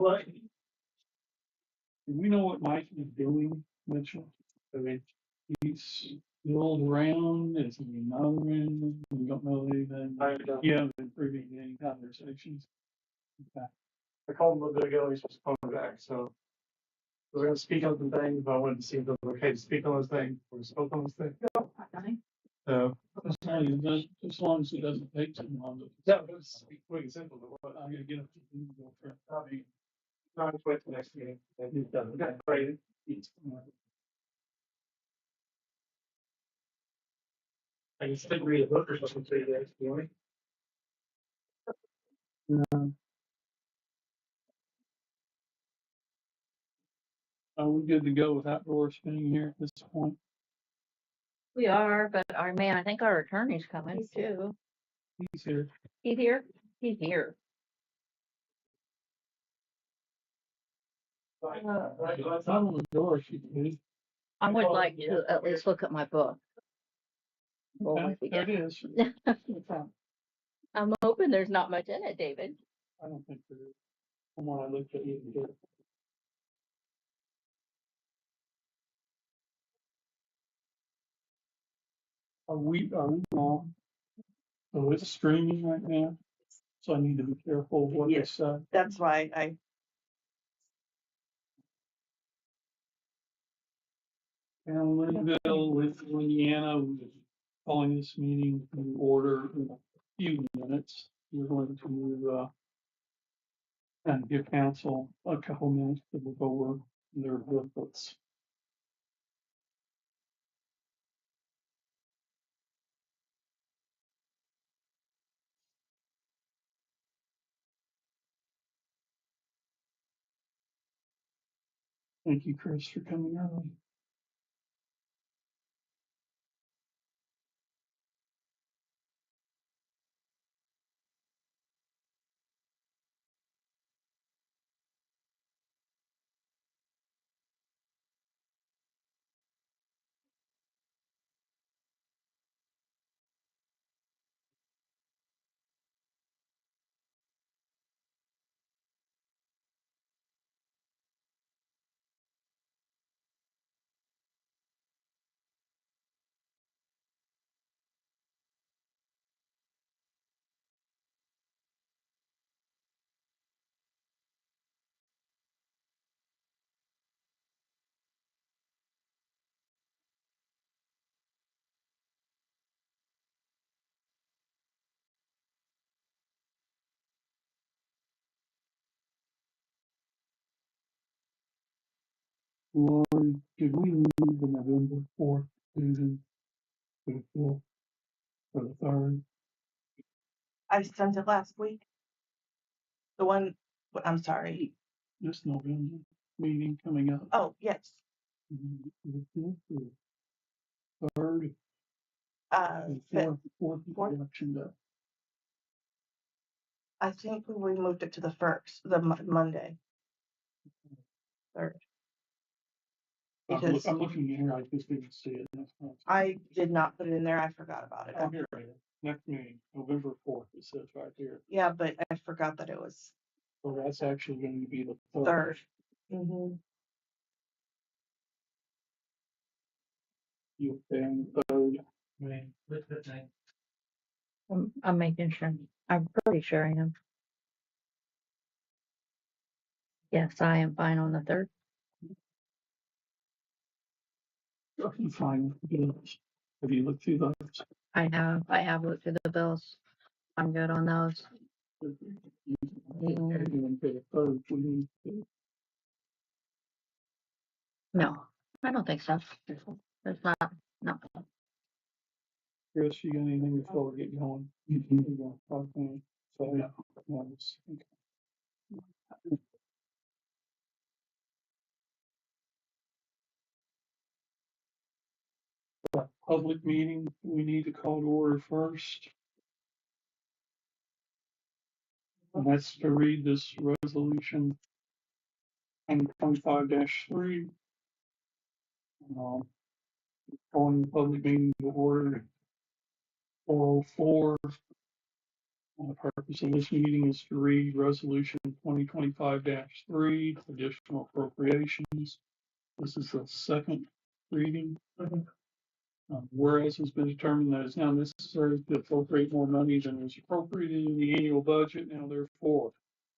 But we know what Mike is doing, Mitchell. I mean, he's rolled around, is he another one? We don't know anything. You haven't been privy to any conversations. Okay. I called him a little bit ago, he's just calling back, so. We're gonna speak on some things, but I wanted to see if it was okay to speak on those things, or spoke on those things. So, as long as it doesn't take too long. Yeah, it's quick and simple, but I'm gonna get up to go for probably. Not wait till next meeting. You've done, okay, right. I can still read a book or something to you guys, you want? No. Are we good to go with outdoor spinning here at this point? We are, but our man, I think our attorney's coming too. He's here. He's here? He's here. It's on the door, she please. I would like to at least look at my book. Okay, there it is. I'm hoping there's not much in it, David. I don't think there is. From what I looked at you. Are we on? So it's streaming right now, so I need to be careful of what I say. That's why I. And Lynnville with Indiana, we're calling this meeting to order in a few minutes. We're going to and give council a couple minutes to look over their booklets. Thank you, Chris, for coming early. Lori, did we move the November 4th meeting to the 4th or the 3rd? I sent it last week. The one, I'm sorry. This November meeting coming up. Oh, yes. The 5th or 3rd? Fourth election day. I think we moved it to the 1st, the Monday. 3rd. Because I'm looking here, I just didn't see it. I did not put it in there. I forgot about it. Oh, here it is. Next meeting, November 4th, it says right here. Yeah, but I forgot that it was. So that's actually going to be the 3rd. Mm-hmm. You think the 3rd? I mean, what's the thing? I'm making sure. I'm pretty sure I am. Yes, I am fine on the 3rd. I'm fine with the bills. Have you looked through those? I have looked through the bills. I'm good on those. No, I don't think so. There's not, no. Chris, you got anything before we get going? Okay. So, yeah. Public meeting, we need to call to order first. And that's to read this resolution 25-3. Calling the public meeting to order 404. The purpose of this meeting is to read Resolution 2025-3, additional appropriations. This is the second reading. Whereas has been determined that it's now necessary to appropriate more money than was appropriated in the annual budget. Now therefore,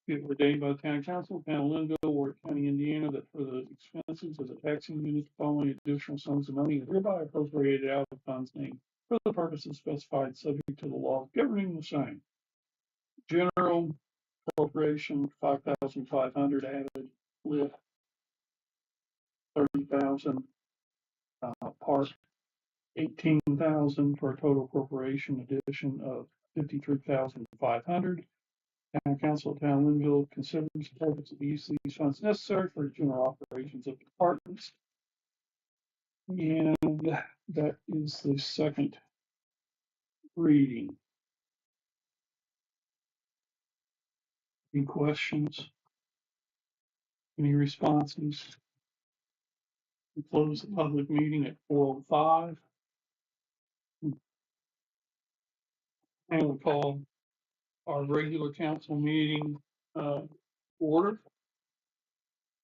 be it ordained by the County Council, Town of Lynnville, Warwick County, Indiana, that for the expenses of the taxing unit, the following additional sums of money are hereby appropriated out of funds named for the purposes specified, subject to the law governing the same. General appropriation, 5,500 added with 30,000, park 18,000 for a total appropriation addition of 53,500. Town Council of Town Lynnville considers the purpose of the use of these funds necessary for general operations of departments. And that is the second reading. Any questions? Any responses? We close the public meeting at 4:05. And we call our regular council meeting order.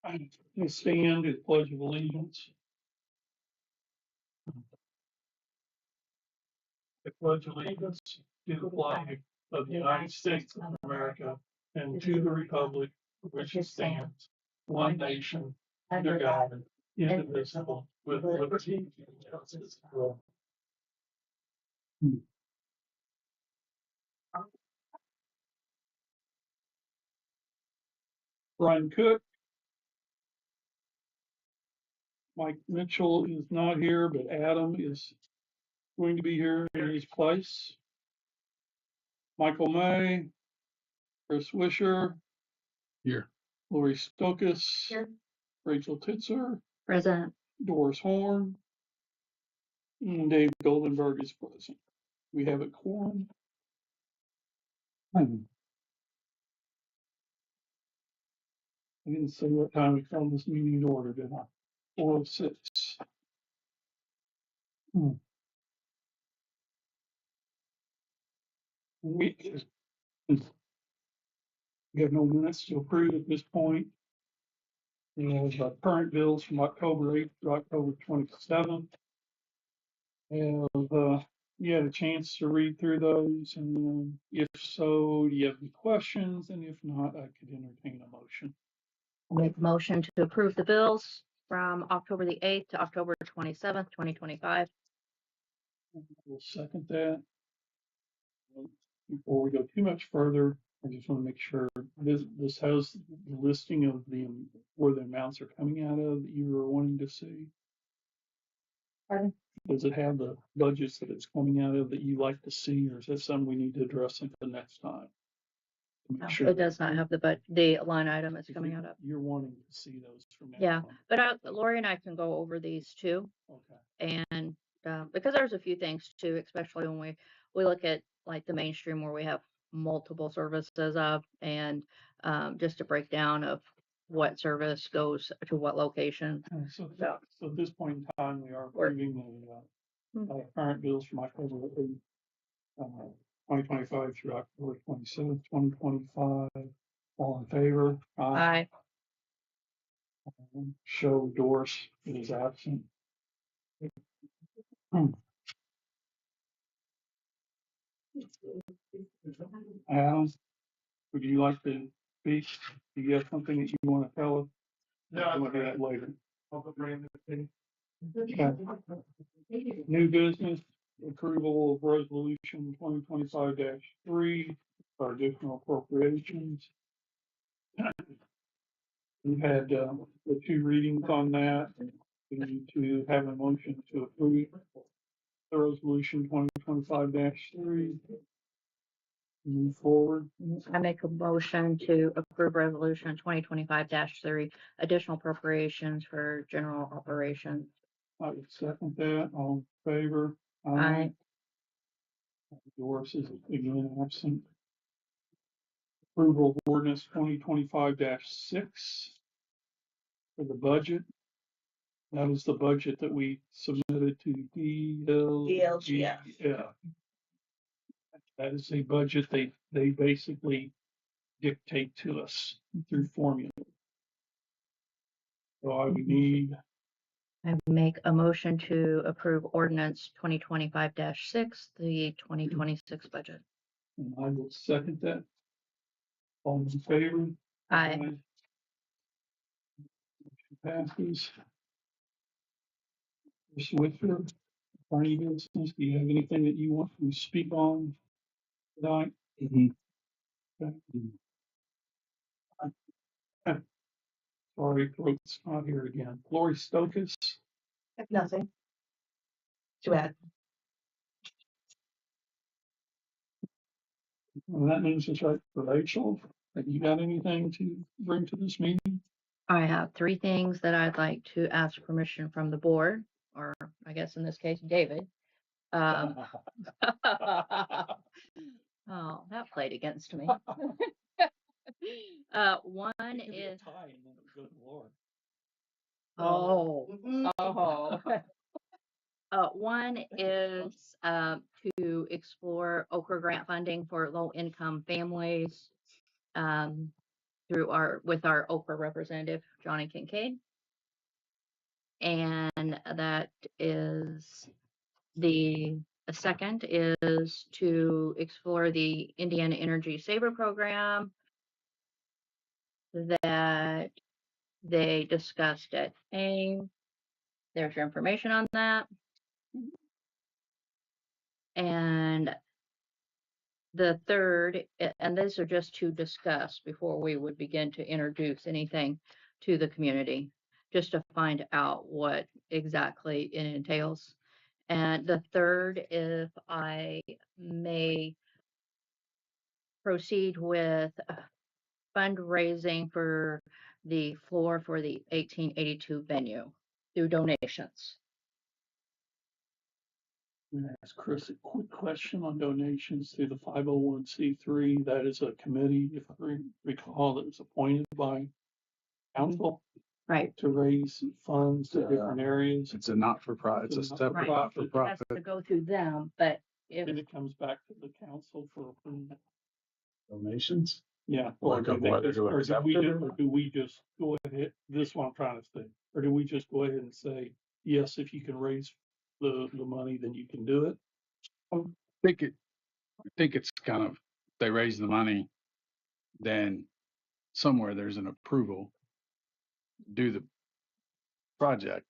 I stand at pledge of allegiance. I pledge allegiance to the flag of the United States of America and to the republic for which it stands, one nation, under God, indivisible, with liberty and justice for all. Brian Cook. Mike Mitchell is not here, but Adam is going to be here in his place. Michael May, Chris Wisher. Here. Lori Stokas. Here. Rachel Titzer. Present. Doris Horn. And Dave Goldenberg is present. We have a quorum. I didn't say what time we called this meeting to order, did I? 4:06. We have no minutes to approve at this point. We have current bills from October 8th to October 27th. And you had a chance to read through those, and if so, do you have any questions? And if not, I could entertain a motion. I'll make a motion to approve the bills from October the 8th to October 27th, 2025. We'll second that. Before we go too much further, I just want to make sure this has the listing of where the amounts are coming out of that you were wanting to see. Pardon? Does it have the budgets that it's coming out of that you like to see, or is that something we need to address at the next time? No, it does not have the line item it's coming out of. You're wanting to see those from now Yeah, on. but Lori and I can go over these too. Okay. And because there's a few things too, especially when we look at like the mainstream where we have multiple services of, and just a breakdown of what service goes to what location. So at this point in time, we are approving the current bills from October 2025 through October 27th, 2025. All in favor? Aye. Show Doris is absent. Adam, would you like to speak? Do you have something that you want to tell us? No, I'm going to do that later. Okay. New business, approval of resolution 2025-3 for additional appropriations. We've had the two readings on that. We need to have a motion to approve the resolution 2025-3. Move forward. I make a motion to approve resolution 2025-3, additional appropriations for general operations. I would second that. All in favor? Aye. Doris is again absent. Approval of ordinance 2025-6 for the budget. That was the budget that we submitted to DLGF. That is a budget they basically dictate to us through formula. So I would need, I make a motion to approve ordinance 2025-6, the 2026 budget. and I will second that. All in favor? Aye. Motion passes. Ms. Whitfield, attorney business, do you have anything that you want to speak on tonight? Okay. Sorry, throat's not here again. Lori Stokes, Nothing to add. well, that means it's right for Rachel. Have you got anything to bring to this meeting? I have 3 things that I'd like to ask permission from the board, or I guess in this case, David. Oh, that played against me. One It could be a is, tie and then it would go to Laura. oh, one is to explore Okra grant funding for low-income families with our Okra representative, Johnny Kincaid. And that is the second is to explore the Indiana Energy Saver program that they discussed at AIM. There's your information on that. And the third, and these are just to discuss before we would begin to introduce anything to the community, just to find out what exactly it entails. And the third, if I may proceed with fundraising for the floor for the 1882 venue through donations. I'm gonna ask Chris a quick question on donations to the 501c3. That is a committee, if I recall, that was appointed by council Right. to raise funds to different areas. It's a not-for-profit, it's a separate Right. It has not-for-profit. to go through them, but if, And it comes back to the council for approval. Donations? Yeah. Or do what they're doing or is do we after- do- or do we just go ahead, this is what I'm trying to say, or do we just go ahead and say, yes, if you can raise the money, then you can do it? I think it's kind of, they raise the money, then somewhere there's an approval, do the project.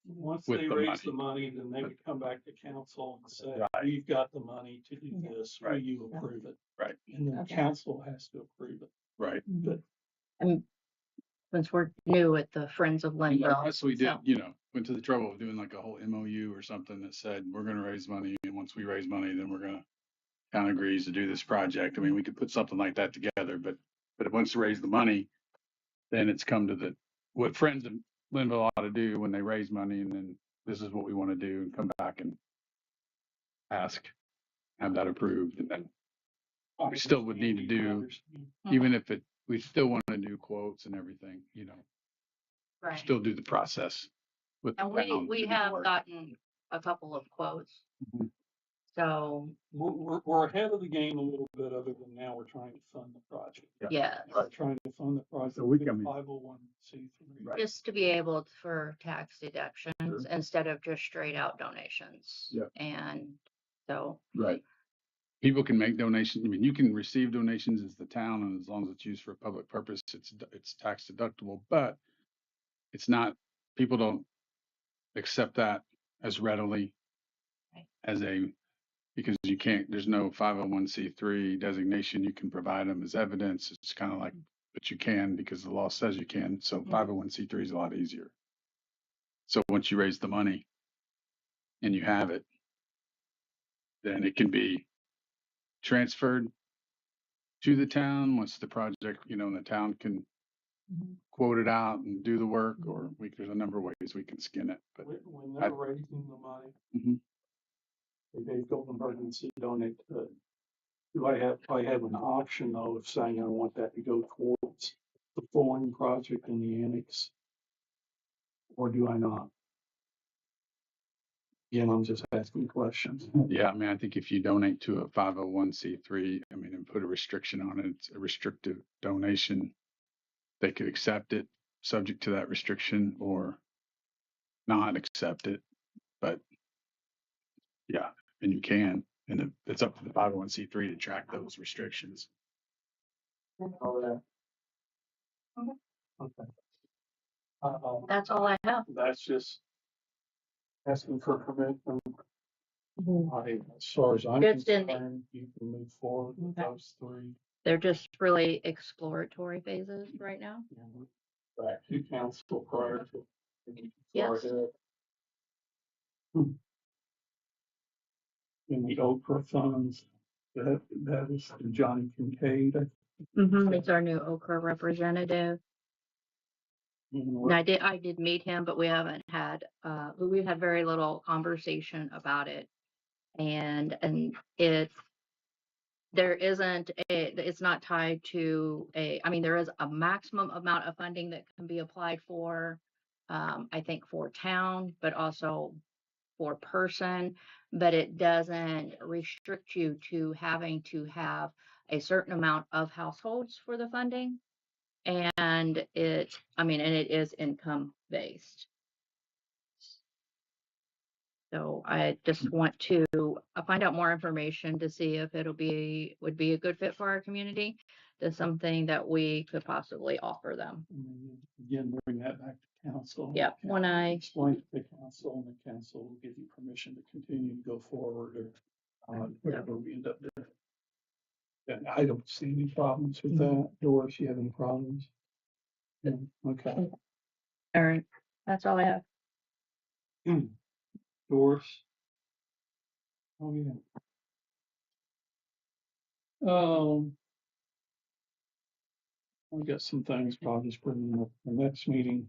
Once With they the raise the money, then they would come back to council and say, Right. we've got the money to do Yeah. this, will Right. you approve it? Right. And then Okay. council has to approve it. Right. But and since we're new at the Friends of Lynnville. Unless we did, so- went to the trouble of doing like a whole MOU or something that said, we're gonna raise money, and once we raise money, then we're gonna town agrees to do this project. I mean, we could put something like that together, but once you raise the money, then it's come to what Friends of Lynnville ought to do when they raise money, and then this is what we want to do, and come back and ask, have that approved, and then we still would need to do, even if we still want to do quotes and everything, Right. still do the process with the And town. we have gotten a couple of quotes. Mhm. So, we're ahead of the game a little bit, other than now we're trying to fund the project. Yeah. yeah, We're trying to fund the project. So we through come in. 501c3. Right. just to be able for tax deductions instead of just straight out donations. Yeah. And so, Right. People can make donations. I mean, you can receive donations as the town, and as long as it's used for a public purpose, it's tax deductible, but it's not, people don't accept that as readily Right. because you can't, there's no 501c3 designation. You can provide them as evidence. It's kind of like, but you can because the law says you can. So 501c3 is a lot easier. So once you raise the money and you have it, then it can be transferred to the town once the project, and the town can quote it out and do the work, or there's a number of ways we can skin it. But When they're raising the money, Mhm. they go emergency donate to it. Do I have an option though of saying I want that to go towards the flooring project in the annex? Or do I not? Again, I'm just asking questions. Yeah, I mean, I think if you donate to a 501c3, I mean, and put a restriction on it, it's a restrictive donation. They could accept it subject to that restriction or not accept it. But yeah, and you can, and it's up to the 501c3 to track those restrictions. All that. Okay. That's all I have. That's just asking for permit from, as far as I'm Just in the- concerned, you can move forward with Okay. those three. They're just really exploratory phases right now. And back to council prior to. Yes. In the Okra funds, that is Johnny Kincaid. He's our new Okra representative. And I did meet him, but we haven't had, we had very little conversation about it. And it's not tied to I mean, there is a maximum amount of funding that can be applied for, I think for town, but also for person, but it doesn't restrict you to having to have a certain amount of households for the funding. And it is income based. So I just want to find out more information to see if would be a good fit for our community. That's something that we could possibly offer them. Again, bring that back to council. Yeah, when I Explain to the council, and the council will give you permission to continue to go forward or whatever we end up doing. And I don't see any problems with that. Doris, you have any problems? No? Okay. all right, that's all I have. Doris? Oh, yeah. I got some things, but I'll just bring them up in the next meeting.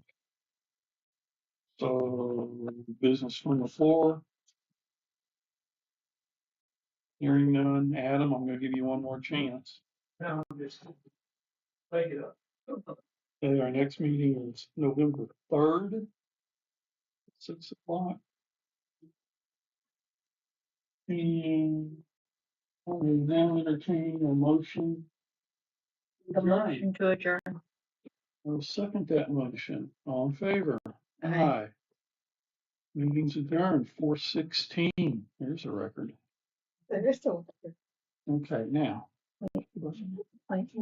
So, business from the floor. Hearing none. Adam, I'm gonna give you one more chance. No, just take it up. Okay, our next meeting is November 3rd, 6 o'clock. And I will now entertain a motion. A motion to adjourn. I'll second that motion. All in favor? Aye. Meeting's adjourned, 4:16. There's a record. There's still. Okay, now.